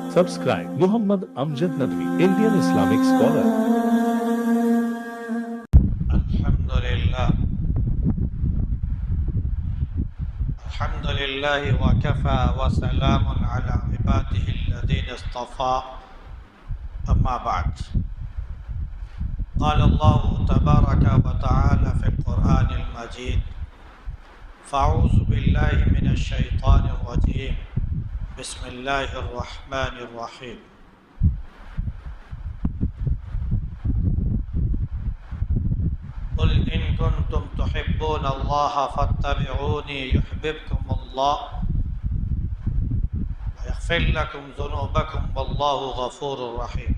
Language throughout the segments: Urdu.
Subscribe Muhammad Amjad Nadwi, Indian Islamic scholar. Alhamdulillah wa kafa wa salamun ala ibadihi alladhina istafa, amma ba'd. قال الله تبارك وتعالى في القرآن المجيد: فأعوذ بالله من الشيطان الرجيم، بسم الله الرحمن الرحيم. قل إن كنتم تحبون الله فاتبعوني يحببكم الله ويغفر لكم ذنوبكم والله غفور رحيم.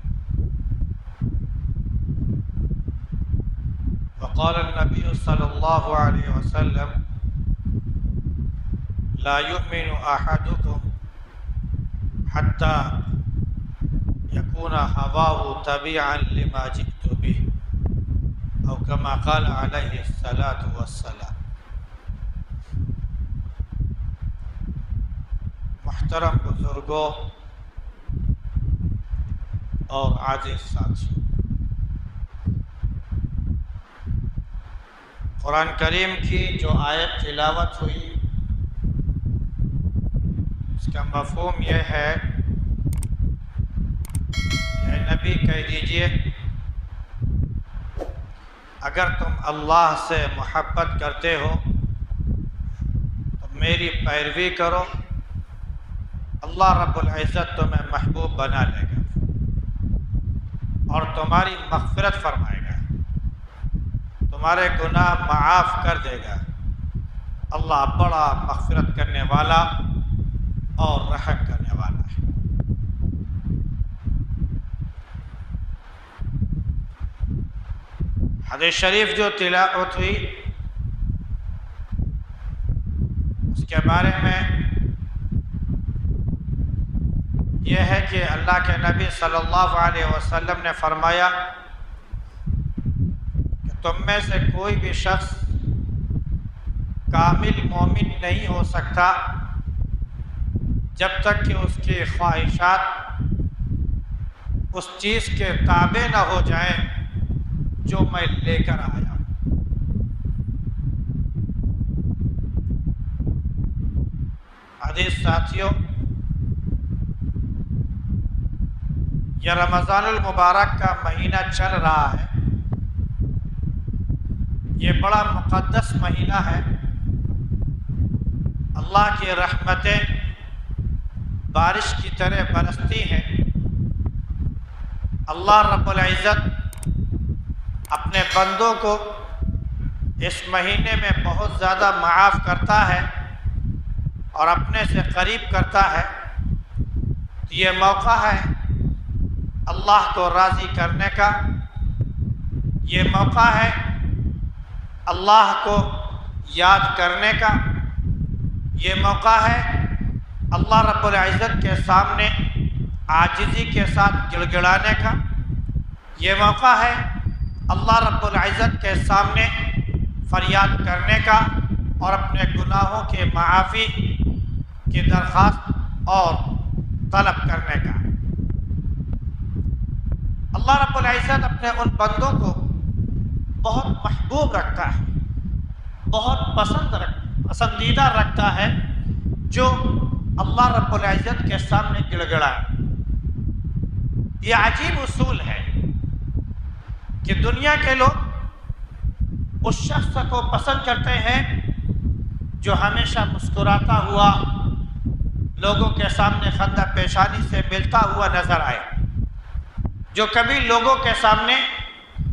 وقال النبي صلى الله عليه وسلم: لا يؤمن أحدكم حتى يكون هواه تبعا لما جئت به، أو كما قال عليه الصلاة والسلام. محترم بزرگوں اور عزیز ساتھیوں، قرآن کریم کی جو آیت تلاوت ہوئی اس کا مفہوم یہ ہے کہ نبی کہہ دیجئے اگر تم اللہ سے محبت کرتے ہو تو میری پیروی کرو، اللہ رب العزت تمہیں محبوب بنا لے گا اور تمہاری مغفرت فرمائے گا، تمہارے گناہ معاف کر دے گا۔ اللہ بڑا مغفرت کرنے والا اور رحم کرنے والا ہے۔ حدیث شریف جو تلاوت ہوئی اس کے بارے میں یہ ہے کہ اللہ کے نبی صلی اللہ علیہ وسلم نے فرمایا کہ تم میں سے کوئی بھی شخص کامل مومن نہیں ہو سکتا جب تک کہ اس کی خواہشات اس چیز کے تابع نہ ہو جائیں جو میں لے کر آیا۔ حدیث ساتھیوں، یہ رمضان المبارک کا مہینہ چل رہا ہے، یہ بڑا مقدس مہینہ ہے۔ اللہ کی رحمتیں بارش کی طرح برستی ہیں۔ اللہ رب العزت اپنے بندوں کو اس مہینے میں بہت زیادہ معاف کرتا ہے اور اپنے سے قریب کرتا ہے۔ یہ موقع ہے اللہ کو راضی کرنے کا، یہ موقع ہے اللہ کو یاد کرنے کا، یہ موقع ہے اللہ رب العزت کے سامنے عاجزی کے ساتھ گڑ گڑانے کا، یہ موقع ہے اللہ رب العزت کے سامنے فریاد کرنے کا اور اپنے گناہوں کے معافی کی درخواست اور طلب کرنے کا۔ اللہ رب العزت اپنے ان بندوں کو بہت محبوب رکھتا ہے، بہت پسندیدہ رکھتا ہے جو اللہ رب العزت کے سامنے گڑ گڑائے۔ یہ عجیب اصول ہے کہ دنیا کے لوگ اس شخص کو پسند کرتے ہیں جو ہمیشہ مسکراتا ہوا لوگوں کے سامنے خندہ پیشانی سے ملتا ہوا نظر آئے، جو کبھی لوگوں کے سامنے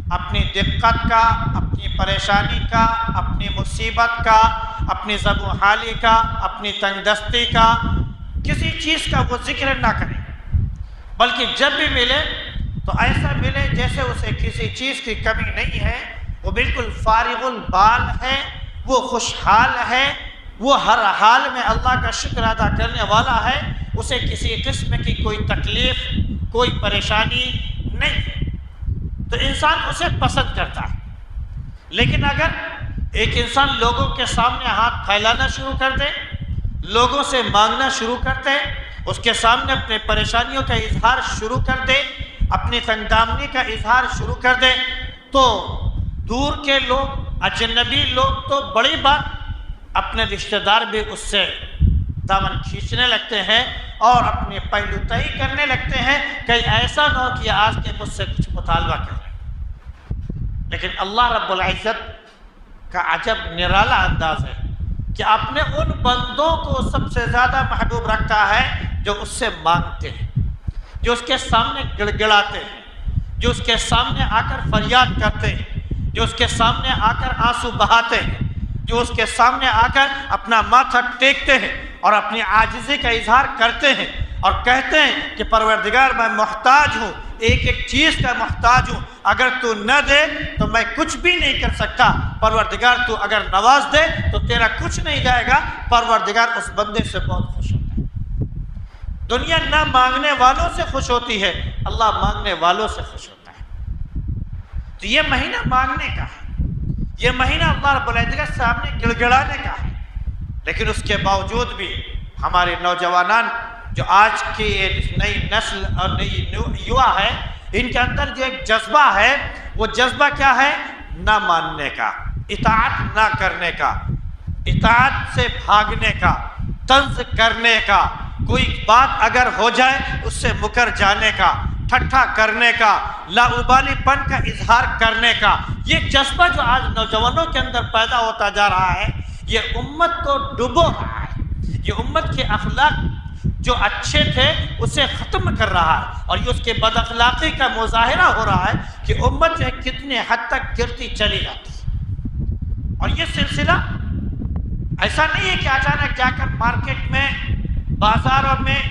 اپنی دقت کا، اپنی پریشانی کا، اپنی مصیبت کا، اپنی زب و حالی کا، اپنی تنگ دستی کا، کسی چیز کا وہ ذکر نہ کرے، بلکہ جب بھی ملے تو ایسا ملے جیسے اسے کسی چیز کی کمی نہیں ہے، وہ بالکل فارغ البال ہے، وہ خوشحال ہے، وہ ہر حال میں اللہ کا شکر ادا کرنے والا ہے، اسے کسی قسم کی کوئی تکلیف، کوئی پریشانی نہیں، تو انسان اسے پسند کرتا ہے۔ لیکن اگر ایک انسان لوگوں کے سامنے ہاتھ پھیلانا شروع کر دے، لوگوں سے مانگنا شروع کر دے، اس کے سامنے اپنے پریشانیوں کا اظہار شروع کر دے، اپنی تنگدامنی کا اظہار شروع کر دے، تو دور کے لوگ، اجنبی لوگ تو بڑی بات، اپنے رشتہ دار بھی اس سے دامن کھینچنے لگتے ہیں اور اپنے پہلو تہی کرنے لگتے ہیں کہ ایسا نہ ہو کہ آج کے مجھ سے کچھ مطالبہ کریں۔ لیکن اللہ رب العزت کا عجب نرالا انداز ہے کہ اپنے ان بندوں کو سب سے زیادہ محبوب رکھتا ہے جو اس سے مانگتے ہیں، جو اس کے سامنے گڑ گڑاتے ہیں، جو اس کے سامنے آ کر فریاد کرتے ہیں، جو اس کے سامنے آ کر آنسو بہاتے ہیں، جو اس کے سامنے آ کر اپنا ماتھا ٹیکتے ہیں اور اپنی عاجزی کا اظہار کرتے ہیں اور کہتے ہیں کہ پروردگار میں محتاج ہوں، ایک ایک چیز کا محتاج ہوں، اگر تو نہ دے تو میں کچھ بھی نہیں کر سکتا، پروردگار تو اگر نواز دے تو تیرا کچھ نہیں جائے گا۔ پروردگار اس بندے سے بہت خوش ہوتا ہے۔ دنیا نہ مانگنے والوں سے خوش ہوتی ہے، اللہ مانگنے والوں سے خوش ہوتا ہے۔ تو یہ مہینہ مانگنے کا ہے، یہ مہینہ اللہ رب العزت کے سامنے گڑ گڑانے کا ہے، لیکن اس کے باوجود بھی ہمارے نوجوانان جو آج کی نئی نسل اور نئی یوا ہے، ان کے اندر جو ایک جذبہ ہے، وہ جذبہ کیا ہے؟ نہ ماننے کا، اطاعت نہ کرنے کا، اطاعت سے بھاگنے کا، طنز کرنے کا، کوئی بات اگر ہو جائے اس سے مکر جانے کا، ٹھٹھا کرنے کا، لاابالی پن کا اظہار کرنے کا، یہ جذبہ جو آج نوجوانوں کے اندر پیدا ہوتا جا رہا ہے، یہ امت کو ڈبو رہا ہے، یہ امت کے اخلاق جو اچھے تھے اسے ختم کر رہا ہے، اور یہ اس کے بد اخلاقی کا مظاہرہ ہو رہا ہے کہ امت جو ہے کتنے حد تک گرتی چلی جاتی ہے۔ اور یہ سلسلہ ایسا نہیں ہے کہ اچانک جا کر مارکیٹ میں، بازاروں میں،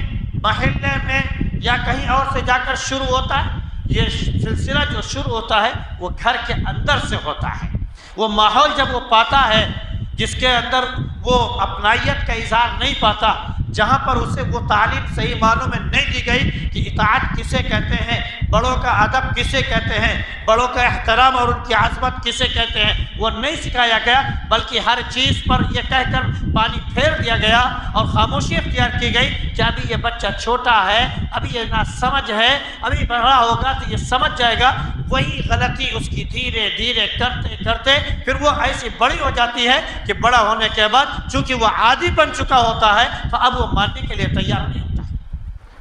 محلے میں یا کہیں اور سے جا کر شروع ہوتا ہے۔ یہ سلسلہ جو شروع ہوتا ہے وہ گھر کے اندر سے ہوتا ہے۔ وہ ماحول جب وہ پاتا ہے جس کے اندر وہ اپنائیت کا اظہار نہیں پاتا، جہاں پر اسے وہ تعلیم صحیح معنوں میں نہیں دی گئی کہ اطاعت کسے کہتے ہیں، بڑوں کا ادب کسے کہتے ہیں، بڑوں کا احترام اور ان کی عظمت کسے کہتے ہیں، وہ نہیں سکھایا گیا، بلکہ ہر چیز پر یہ کہہ کر پانی پھیر دیا گیا اور خاموشی اختیار کی گئی کہ ابھی یہ بچہ چھوٹا ہے، ابھی یہ ناسمجھ ہے، ابھی بڑا ہوگا تو یہ سمجھ جائے گا۔ وہی غلطی اس کی دھیرے دھیرے کرتے کرتے پھر وہ ایسی بڑی ہو جاتی ہے کہ بڑا ہونے کے بعد چونکہ وہ عادی بن چکا ہوتا ہے تو اب وہ ماننے کے لیے تیار نہیں ہوتا ہے،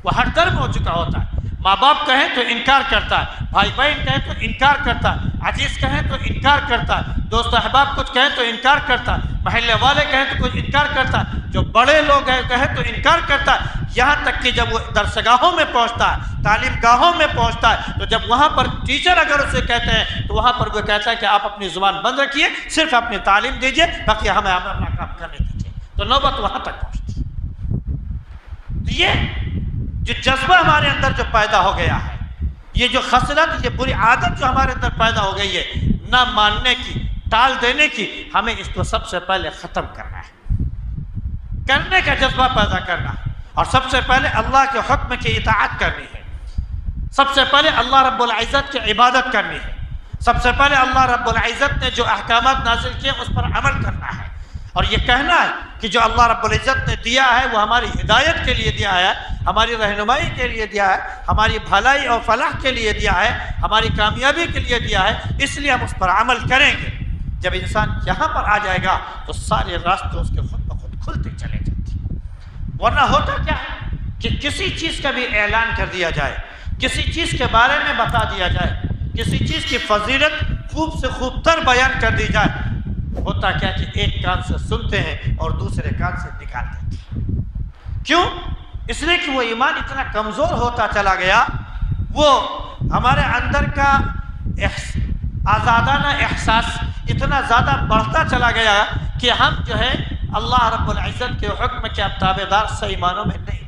وہ ہر درم ہو چکا ہوتا ہے۔ ماں باپ کہیں تو انکار کرتا ہے، بھائی بہن کہیں تو انکار کرتا ہے، عزیز کہیں تو انکار کرتا ہے، دوست احباب کچھ کہیں تو انکار کرتا ہے، محلے والے کہیں تو کچھ انکار کرتا ہے، جو بڑے لوگ ہیں کہیں تو انکار کرتا ہے، یہاں تک کہ جب وہ درسگاہوں میں پہنچتا ہے، تعلیم گاہوں میں پہنچتا ہے، تو جب وہاں پر ٹیچر اگر اسے کہتے ہیں تو وہاں پر وہ کہتا ہے کہ آپ اپنی زبان بند رکھیے، صرف اپنی تعلیم دیجیے، باقی ہمیں اپنا کام کرنے دیجیے، تو نوبت وہاں تک پہنچتی ہے۔ یہ جو جذبہ ہمارے اندر جو پیدا ہو گیا ہے، یہ جو خصلت، یہ بری عادت جو ہمارے اندر پیدا ہو گئی ہے نہ ماننے کی، ٹال دینے کی، ہمیں اس کو سب سے پہلے ختم کرنا ہے، کرنے کا جذبہ پیدا کرنا ہے، اور سب سے پہلے اللہ کے حکم کی اطاعت کرنی ہے، سب سے پہلے اللہ رب العزت کی عبادت کرنی ہے، سب سے پہلے اللہ رب العزت نے جو احکامات نازل کیے اس پر عمل کرنا ہے، اور یہ کہنا ہے کہ جو اللہ رب العزت نے دیا ہے وہ ہماری ہدایت کے لیے دیا ہے، ہماری رہنمائی کے لیے دیا ہے، ہماری بھلائی اور فلاح کے لیے دیا ہے، ہماری کامیابی کے لیے دیا ہے، اس لیے ہم اس پر عمل کریں گے۔ جب انسان یہاں پر آ جائے گا تو سارے راستے اس کے خود بخود کھلتے چلے جاتے ہیں۔ ورنہ ہوتا کیا ہے کہ کسی چیز کا بھی اعلان کر دیا جائے، کسی چیز کے بارے میں بتا دیا جائے، کسی چیز کی فضیلت خوب سے خوب تر بیان کر دی جائے، ہوتا کیا کہ ایک کان سے سنتے ہیں اور دوسرے کان سے نکال دیتے ہیں۔ کیوں؟ اس لیے کہ وہ ایمان اتنا کمزور ہوتا چلا گیا، وہ ہمارے اندر کا آزادانہ احساس اتنا زیادہ بڑھتا چلا گیا کہ ہم جو ہے اللہ رب العزت کے حکم کے اب تابع دار صحیح معنوں میں نہیں رہے۔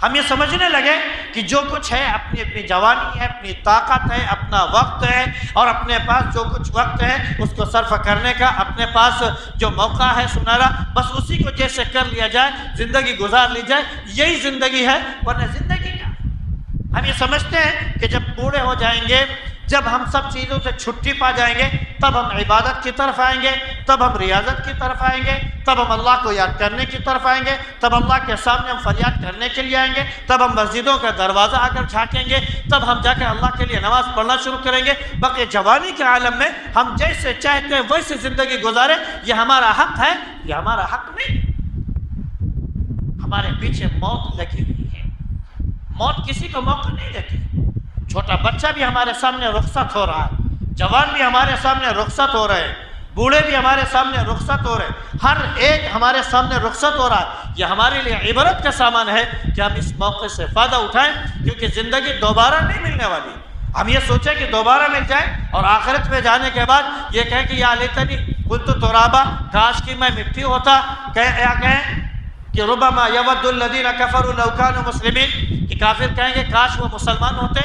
ہم یہ سمجھنے لگے کہ جو کچھ ہے، اپنی اپنی جوانی ہے، اپنی طاقت ہے، اپنا وقت ہے، اور اپنے پاس جو کچھ وقت ہے اس کو صرف کرنے کا، اپنے پاس جو موقع ہے سنہرا، بس اسی کو جیسے کر لیا جائے، زندگی گزار لی جائے، یہی زندگی ہے۔ ورنہ زندگی کیا؟ ہم یہ سمجھتے ہیں کہ جب بوڑھے ہو جائیں گے، جب ہم سب چیزوں سے چھٹی پا جائیں گے تب ہم عبادت کی طرف آئیں گے، تب ہم ریاضت کی طرف آئیں گے، تب ہم اللہ کو یاد کرنے کی طرف آئیں گے، تب اللہ کے سامنے ہم فریاد کرنے کے لیے آئیں گے، تب ہم مسجدوں کا دروازہ آ کر جھانکیں گے، تب ہم جا کے اللہ کے لیے نماز پڑھنا شروع کریں گے۔ باقی جوانی کے عالم میں ہم جیسے چاہتے ہیں ویسے زندگی گزاریں، یہ ہمارا حق ہے، یہ ہمارا حق نہیں۔ ہمارے پیچھے موت لگی ہوئی ہے، موت کسی کو موقع نہیں دیتی۔ چھوٹا بچہ بھی ہمارے سامنے رخصت ہو رہا ہے، جوان بھی ہمارے سامنے رخصت ہو رہے ہیں، بوڑھے بھی ہمارے سامنے رخصت ہو رہے ہیں، ہر ایک ہمارے سامنے رخصت ہو رہا ہے۔ یہ ہمارے لیے عبرت کا سامان ہے کہ ہم اس موقع سے فائدہ اٹھائیں، کیونکہ زندگی دوبارہ نہیں ملنے والی۔ ہم یہ سوچیں کہ دوبارہ مل جائے اور آخرت میں جانے کے بعد یہ کہیں کہ یا لیتنی کنت ترابا، کاش کہ میں مٹی ہوتا، یا کہیں کہ ربما یود الذین کفروا لو کانوا مسلمین، کہ کافر کہیں گے کاش وہ مسلمان ہوتے،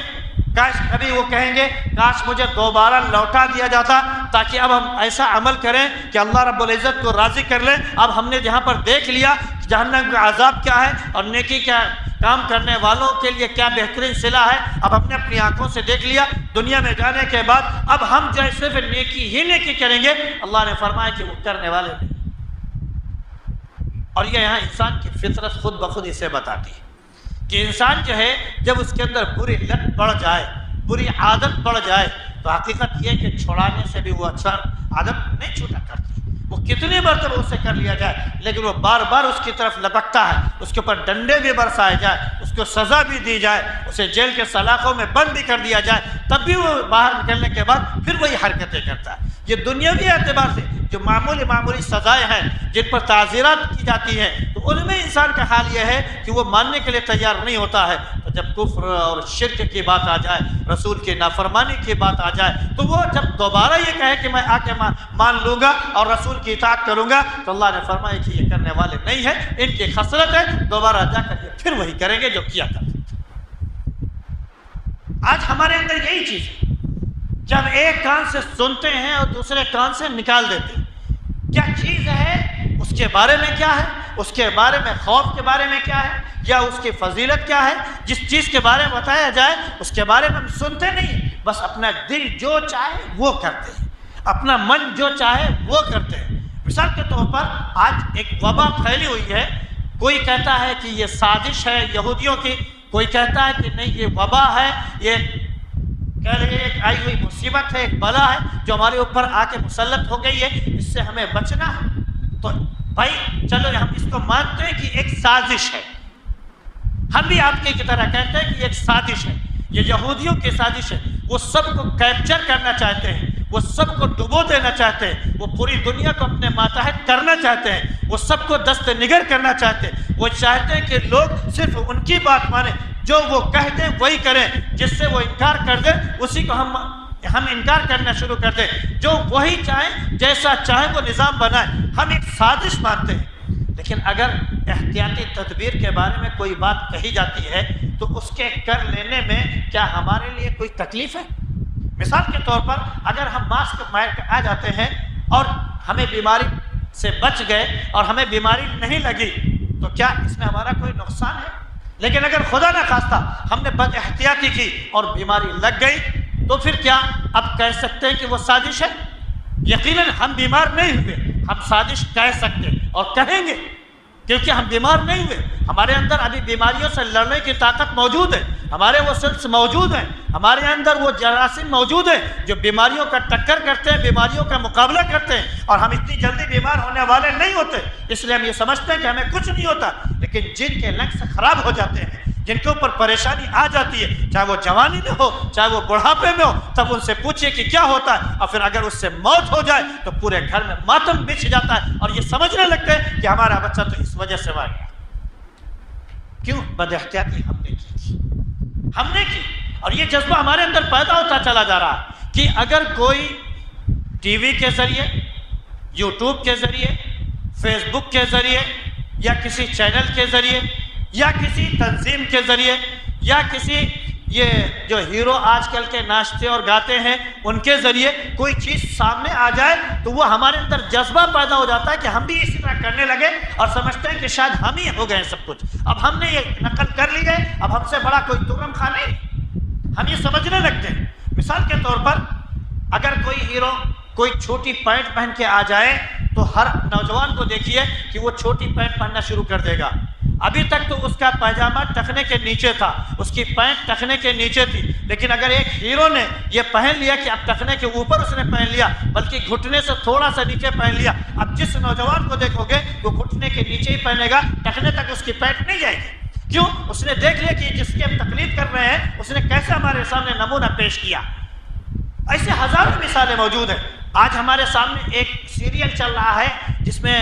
کاش کبھی وہ کہیں گے کاش مجھے دوبارہ لوٹا دیا جاتا تاکہ اب ہم ایسا عمل کریں کہ اللہ رب العزت کو راضی کر لیں۔ اب ہم نے جہاں پر دیکھ لیا کہ جہنم کا عذاب کیا ہے اور نیکی کیا کام کرنے والوں کے لیے کیا بہترین صلہ ہے، اب ہم نے اپنی آنکھوں سے دیکھ لیا۔ دنیا میں جانے کے بعد اب ہم جو ہے صرف نیکی ہی نیکی کریں گے، اللہ نے فرمایا کہ وہ کرنے والے نہیں۔ اور یہ یہاں انسان کی فطرت خود بخود اسے بتاتی ہے کہ انسان جو ہے جب اس کے اندر بری لت بڑھ جائے، بری عادت بڑھ جائے، تو حقیقت یہ کہ چھڑانے سے بھی وہ اچھا عادت نہیں چھوٹا کرتی۔ وہ کتنی مرتبہ اسے کر لیا جائے لیکن وہ بار بار اس کی طرف لپکتا ہے، اس کے اوپر ڈنڈے بھی برسائے جائے، اس کو سزا بھی دی جائے، اسے جیل کے سلاخوں میں بند بھی کر دیا جائے، تب بھی وہ باہر نکلنے کے بعد پھر وہی حرکتیں کرتا ہے۔ یہ دنیاوی اعتبار سے جو معمولی سزائیں ہیں جن پر تعزیرات کی جاتی ہیں، تو ان میں انسان کا حال یہ ہے کہ وہ ماننے کے لیے تیار نہیں ہوتا ہے۔ تو جب کفر اور شرک کی بات آ جائے، رسول کی نافرمانی کی بات آ جائے، تو وہ جب دوبارہ یہ کہے کہ میں آ کے مان لوں گا اور رسول کی اطاعت کروں گا، تو اللہ نے فرمایا کہ یہ کرنے والے نہیں ہیں، ان کی خسرت ہے، دوبارہ جا کر یہ پھر وہی کریں گے جو کیا کرتے تھے۔ آج ہمارے اندر یہی چیز ہے، جب ایک کان سے سنتے ہیں اور دوسرے کان سے نکال دیتے ہیں۔ کیا چیز ہے، اس کے بارے میں کیا ہے، اس کے بارے میں خوف کے بارے میں کیا ہے، یا اس کی فضیلت کیا ہے، جس چیز کے بارے میں بتایا جائے اس کے بارے میں ہم سنتے نہیں، بس اپنا دل جو چاہے وہ کرتے ہیں، اپنا من جو چاہے وہ کرتے ہیں۔ مثال کے طور پر آج ایک وبا پھیلی ہوئی ہے، کوئی کہتا ہے کہ یہ سازش ہے یہودیوں کی، کوئی کہتا ہے کہ نہیں یہ وبا ہے، یہ کہہ رہے ایک آئی ہوئی مصیبت ہے، ایک بلا ہے جو ہمارے اوپر آ کے مسلط ہو گئی ہے، اس سے ہمیں بچنا ہے۔ تو بھائی چلو ہم اس کو مانتے ہیں کہ ایک سازش ہے، ہم بھی آپ کی طرح کہتے ہیں کہ ایک سازش ہے، یہ یہودیوں کی سازش ہے، وہ سب کو کیپچر کرنا چاہتے ہیں، وہ سب کو ڈبو دینا چاہتے ہیں، وہ پوری دنیا کو اپنے ماتحت کرنا چاہتے ہیں، وہ سب کو دست نگر کرنا چاہتے ہیں، وہ چاہتے ہیں کہ لوگ صرف ان کی بات مانیں، جو وہ کہہ دیں وہی کریں، جس سے وہ انکار کر دیں اسی کو ہم انکار کرنا شروع کر دیں، جو وہی چاہیں جیسا چاہیں وہ نظام بنائیں۔ ہم ایک سازش مانتے ہیں، لیکن اگر احتیاطی تدبیر کے بارے میں کوئی بات کہی جاتی ہے تو اس کے کر لینے میں کیا ہمارے لیے کوئی تکلیف ہے؟ مثال کے طور پر اگر ہم ماسک پہن کے آ جاتے ہیں اور ہمیں بیماری سے بچ گئے اور ہمیں بیماری نہیں لگی تو کیا اس میں ہمارا کوئی نقصان ہے؟ لیکن اگر خدا نہ خواستہ ہم نے بد احتیاطی کی اور بیماری لگ گئی تو پھر کیا اب کہہ سکتے ہیں کہ وہ سازش ہے؟ یقیناً ہم بیمار نہیں ہوئے، ہم سازش کہہ سکتے اور کہیں گے کیونکہ ہم بیمار نہیں ہوئے، ہمارے اندر ابھی بیماریوں سے لڑنے کی طاقت موجود ہے، ہمارے وہ سیلز موجود ہیں، ہمارے اندر وہ جراثیم موجود ہیں جو بیماریوں کا ٹکر کرتے ہیں، بیماریوں کا مقابلہ کرتے ہیں، اور ہم اتنی جلدی بیمار ہونے والے نہیں ہوتے، اس لیے ہم یہ سمجھتے ہیں کہ ہمیں کچھ نہیں ہوتا۔ لیکن جن کے لنگس خراب ہو جاتے ہیں، جن کے اوپر پریشانی آ جاتی ہے، چاہے وہ جوانی میں ہو چاہے وہ بڑھاپے میں ہو، تب ان سے پوچھئے کہ کیا ہوتا ہے، اور پھر اگر اس سے موت ہو جائے تو پورے گھر میں ماتم بچھ جاتا ہے اور یہ سمجھنے لگتے ہیں کہ ہمارا بچہ تو اس وجہ سے مر گیا۔ کیوں؟ بد احتیاطی ہم نے کی، اور یہ جذبہ ہمارے اندر پیدا ہوتا چلا جا رہا ہے کہ اگر کوئی ٹی وی کے ذریعے، یوٹیوب کے ذریعے، فیس بک کے ذریعے، یا کسی چینل کے ذریعے، یا کسی تنظیم کے ذریعے، یا کسی یہ جو ہیرو آج کل کے ناچتے اور گاتے ہیں ان کے ذریعے کوئی چیز سامنے آ جائے تو وہ ہمارے اندر جذبہ پیدا ہو جاتا ہے کہ ہم بھی اسی طرح کرنے لگے اور سمجھتے ہیں کہ شاید ہم ہی ہو گئے سب کچھ، اب ہم نے یہ نقل کر لی ہے، اب ہم سے بڑا کوئی ترم خان نہیں، ہم یہ سمجھنے لگتے ہیں۔ مثال کے طور پر اگر کوئی ہیرو کوئی چھوٹی پینٹ پہن کے آ جائے تو ہر نوجوان کو دیکھیے کہ وہ چھوٹی پینٹ پہننا شروع کر دے گا. ابھی تک تو اس کا پاجامہ ٹخنے کے نیچے تھا, اس کی پینٹ ٹخنے کے نیچے تھی, لیکن اگر ایک ہیرو نے یہ پہن لیا کہ اب ٹخنے کے اوپر اس نے پہن لیا, بلکہ گھٹنے سے تھوڑا سا نیچے پہن لیا, اب جس نوجوان کو دیکھو گے وہ گھٹنے کے نیچے ہی پہنے گا, ٹخنے تک اس کی پینٹ نہیں جائے گی. کیوں؟ اس نے دیکھ لیا کہ جس کی ہم تقلید کر رہے ہیں اس نے کیسے ہمارے سامنے نمونہ پیش کیا. ایسے ہزاروں مثالیں موجود ہیں. آج ہمارے سامنے ایک سیریل چل رہا ہے جس میں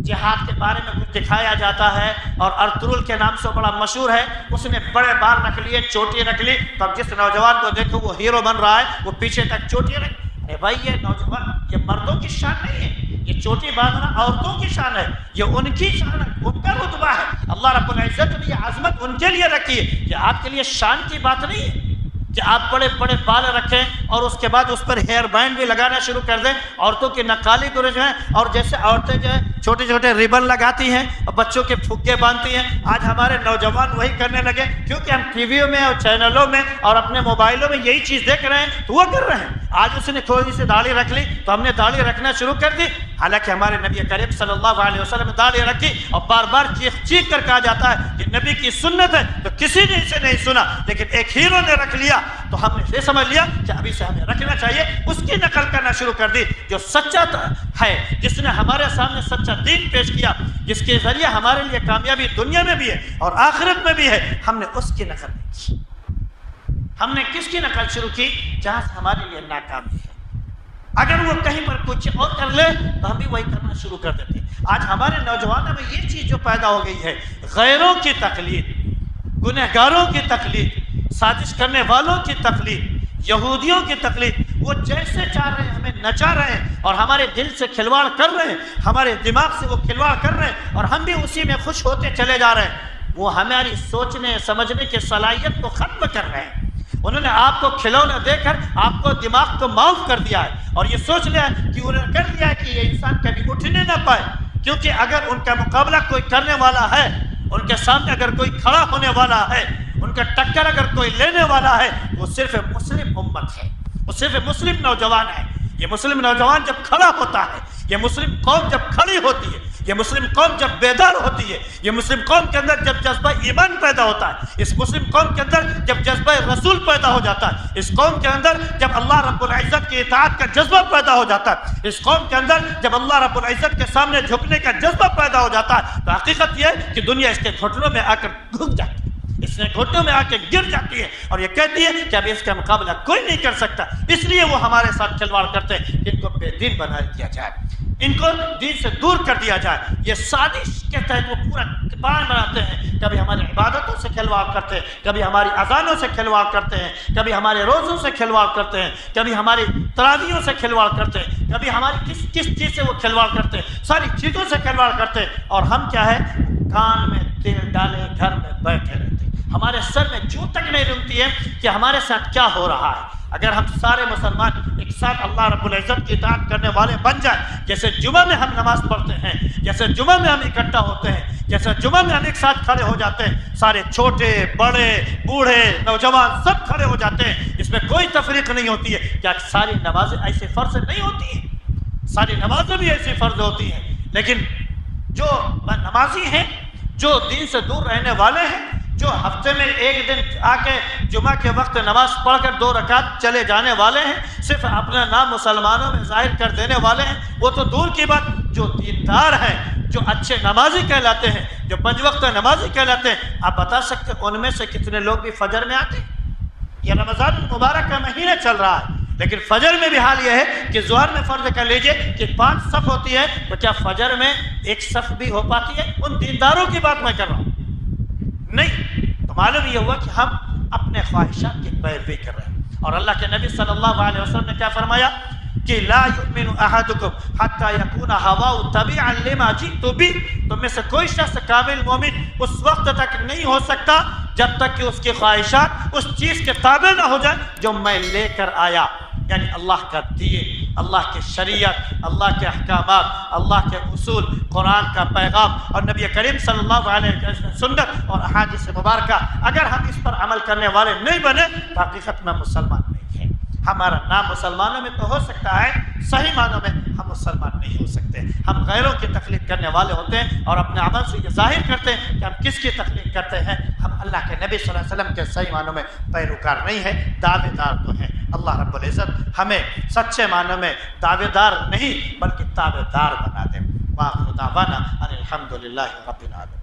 جہاد کے بارے میں کچھ دکھایا جاتا ہے, اور ارطغرل کے نام سے بڑا مشہور ہے. اس نے بڑے بال رکھ لیے, چوٹی رکھ لی, تو اب جس نوجوان کو دیکھو وہ ہیرو بن رہا ہے, وہ پیچھے تک چوٹی رکھ. ارے بھائی یہ نوجوان, یہ مردوں کی شان نہیں ہے, یہ چوٹی باندھنا عورتوں کی شان ہے, یہ ان کی شان ہے, ان کا رتبہ ہے. اللہ رب العزت نے یہ عظمت ان کے لیے رکھی ہے, یہ آپ کے لیے شان کی بات نہیں ہے کہ آپ بڑے بڑے بال رکھیں اور اس کے بعد اس پر ہیئر بینڈ بھی لگانا شروع کر دیں. عورتوں کی نقالی کو جو ہے, اور جیسے عورتیں جو ہے چھوٹے چھوٹے ریبن لگاتی ہیں اور بچوں کے پھگے باندھتی ہیں, آج ہمارے نوجوان وہی کرنے لگے, کیونکہ ہم ٹی ویوں میں اور چینلوں میں اور اپنے موبائلوں میں یہی چیز دیکھ رہے ہیں تو وہ کر رہے ہیں. آج اس نے تھوڑی سی داڑھی رکھ لی تو ہم نے داڑھی رکھنا شروع کر دی, حالانکہ ہمارے نبی کریم صلی اللہ علیہ وسلم نے داڑھی رکھی, اور بار بار چیخ چیخ کر کہا جاتا ہے کہ نبی کی سنت ہے, تو کسی نے اسے نہیں سنا, لیکن ایک ہیرو نے رکھ لیا تو ہم نے یہ سمجھ لیا کہ ابھی سے ہمیں رکھنا چاہیے. اس کی نقل کرنا شروع کر دی جو سچا ہے, جس نے ہمارے سامنے سچا دین پیش کیا, جس کے ذریعے ہمارے لیے کامیابی دنیا میں بھی ہے اور آخرت میں بھی ہے, ہم نے اس کی نقل کی. ہم نے کس کی نقل شروع کی؟ جہاں سے ہمارے لیے ناکامی ہے. اگر وہ کہیں پر کچھ اور کر لے تو ہم بھی وہی کرنا شروع کر دیتے. آج ہمارے نوجوانوں میں یہ چیز جو پیدا ہو گئی ہے, غیروں کی تقلید, گنہگاروں کی تقلید, سازش کرنے والوں کی تقلید, یہودیوں کی تقلید. وہ جیسے چاہ رہے ہیں ہمیں نچا رہے ہیں اور ہمارے دل سے کھلواڑ کر رہے ہیں, ہمارے دماغ سے وہ کھلواڑ کر رہے ہیں اور ہم بھی اسی میں خوش ہوتے چلے جا رہے ہیں. وہ ہماری سوچنے سمجھنے کی صلاحیت کو ختم کر رہے ہیں. انہوں نے آپ کو کھلونا دے کر آپ کو دماغ کو معاف کر دیا ہے, اور یہ سوچ لیا کہ انہوں نے کر دیا ہے کہ یہ انسان کبھی اٹھنے نہ پائے, کیونکہ اگر ان کا مقابلہ کوئی کرنے والا ہے, ان کے سامنے اگر کوئی کھڑا ہونے والا ہے, ان کا ٹکر اگر کوئی لینے والا ہے, وہ صرف مسلم امت ہے, وہ صرف مسلم نوجوان ہے. یہ مسلم نوجوان جب کھڑا ہوتا ہے, یہ مسلم قوم جب کھڑی ہوتی ہے, یہ مسلم قوم جب بیدار ہوتی ہے, یہ مسلم قوم کے اندر جب جذبہ ایمان پیدا ہوتا ہے, اس مسلم قوم کے اندر جب جذبہ رسول پیدا ہو جاتا ہے, اس قوم کے اندر جب اللہ رب العزت کی اطاعت کا جذبہ پیدا ہو جاتا ہے, اس قوم کے اندر جب اللہ رب العزت کے سامنے جھکنے کا جذبہ پیدا ہو جاتا ہے, تو حقیقت یہ ہے کہ دنیا اس کے گھٹنوں میں آ کر گھک جاتی ہے, اس نے گھٹنوں میں آ کے گر جاتی ہے, اور یہ کہتی ہے کہ اب اس کا مقابلہ کوئی نہیں کر سکتا. اس لیے وہ ہمارے ساتھ کھلواڑ کرتے ہیں, ان کو بے دین بنا دیا جائے, ان کو دین سے دور کر دیا جائے. یہ سازش کے تحت وہ پورا پلان بناتے ہیں. کبھی ہماری عبادتوں سے کھلواڑ کرتے ہیں, کبھی ہماری اذانوں سے کھلواڑ کرتے ہیں, کبھی ہمارے روزوں سے کھلواڑ کرتے ہیں, کبھی ہماری تراویحوں سے کھلواڑ کرتے ہیں, کبھی ہماری کس چیز سے وہ کھلواڑ کرتے ہیں, ساری چیزوں سے کھلواڑ کرتے ہیں. اور ہم کیا ہے, کان میں تیل ڈالے گھر میں بیٹھے رہتے ہیں. ہمارے سر میں جوں تک نہیں رنگتی ہے کہ ہمارے ساتھ کیا ہو رہا ہے. اگر ہم سارے مسلمان ایک ساتھ اللہ رب العزت کی اطاعت کرنے والے بن جائیں, جیسے جمعہ میں ہم نماز پڑھتے ہیں, جیسے جمعہ میں ہم اکٹھا ہوتے ہیں, جیسے جمعہ میں ہم ایک ساتھ کھڑے ہو جاتے ہیں, سارے چھوٹے بڑے بوڑھے نوجوان سب کھڑے ہو جاتے ہیں, اس میں کوئی تفریق نہیں ہوتی ہے. کیا ساری نمازیں ایسے فرض نہیں ہوتی ہیں؟ ساری نمازیں بھی ایسی فرض ہوتی ہیں, لیکن جو نمازی ہیں, جو دین سے دور رہنے والے ہیں, جو ہفتے میں ایک دن آ کے جمعہ کے وقت نماز پڑھ کر 2 رکعت چلے جانے والے ہیں, صرف اپنا نام مسلمانوں میں ظاہر کر دینے والے ہیں, وہ تو دور کی بات. جو دیندار ہیں, جو اچھے نمازی کہلاتے ہیں, جو 5 وقت نمازی کہلاتے ہیں, آپ بتا سکتے ان میں سے کتنے لوگ بھی فجر میں آتے ہیں؟ یہ رمضان المبارک کا مہینہ چل رہا ہے, لیکن فجر میں بھی حال یہ ہے کہ ظہر میں فرض کر لیجئے کہ 5 صف ہوتی ہے, تو کیا فجر میں 1 صف بھی ہو پاتی ہے؟ ان دینداروں کی بات میں کر رہا ہوں. نہیں, تو معلوم یہ ہوا کہ ہم اپنے خواہشات کی پیروی کر رہے ہیں. اور اللہ کے نبی صلی اللہ علیہ وسلم نے کیا فرمایا کہ لا یؤمن احدکم حتی یکون ہواؤ تبعا لما جئت بہ, تم میں سے کوئی شخص کامل مومن اس وقت تک نہیں ہو سکتا جب تک کہ اس کی خواہشات اس چیز کے تابع نہ ہو جائیں جو میں لے کر آیا. یعنی اللہ کا دین, اللہ کی شریعت, اللہ کے احکامات, اللہ کے اصول, قرآن کا پیغام اور نبی کریم صلی اللہ علیہ وسلم سنت اور احادیث مبارکہ, اگر ہم اس پر عمل کرنے والے نہیں بنے تو حقیقت میں مسلمان نہیں ہیں. ہمارا نام مسلمانوں میں تو ہو سکتا ہے، صحیح معنوں میں ہم مسلمان نہیں ہو سکتے۔ ہم غیروں کی تقلید کرنے والے ہوتے ہیں اور اپنے عمل سے یہ ظاہر کرتے ہیں کہ ہم کس کی تقلید کرتے ہیں۔ ہم اللہ کے نبی صلی اللہ علیہ وسلم کے صحیح معنوں میں پیروکار نہیں ہیں، دعوے دار تو ہیں۔ اللہ رب العزت ہمیں سچے معنوں میں دعوے دار نہیں بلکہ تابع دار بنا دے۔ وآخر دعوانا ان الحمد للہ رب العالمین۔